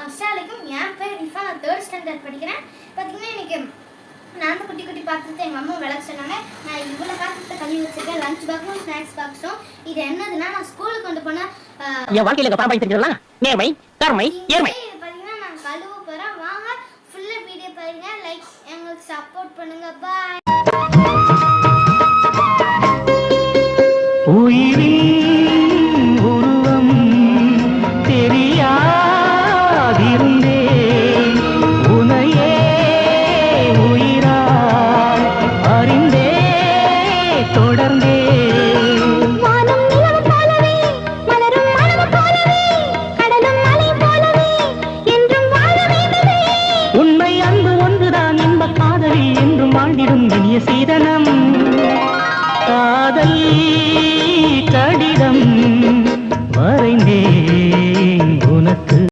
அஸ்ஸலாமுஅலைக்கும். என் பேர் ரிஃபா. நான் 3rd standard படிக்கிறேன். பார்த்தீங்கன்னா இன்னைக்கு நான் குட்டி குட்டி பாத்திரத்தை எங்கள் அம்மா விளக்க சொன்னாங்க. நான் இவ்வளோ பாத்திரத்தை கழுவி வச்சிருக்கேன். லஞ்ச் பாக்ஸும் ஸ்நாக்ஸ் பாக்ஸும். இது என்னதுன்னா நான் ஸ்கூலுக்கு கொண்டு போன என் வாழ்க்கையில் பராமரித்திருக்கிறதா நேர்மை கருமை ஏர்மை. இது பார்த்தீங்கன்னா நான் கழுவ போகிறேன். வாங்க ஃபுல்லாக வீடியோ பாருங்க. லைக் எங்களுக்கு சப்போர்ட் பண்ணுங்க. பாய். உயிரின் உருவம் தெரியாதிருந்தே உனையே உயிராய் அறிந்தே தொடர்ந்தே வானம் நிலவு போலவே மலரும் மலவு போலவே கடலும் மலை போலவே என்றும் வாழ வேண்டுமே. உண்மை அன்பு ஒன்றுதான் இன்ப காதலில் என்றும் வாழ்ந்திடும் இனிய சீதனம்.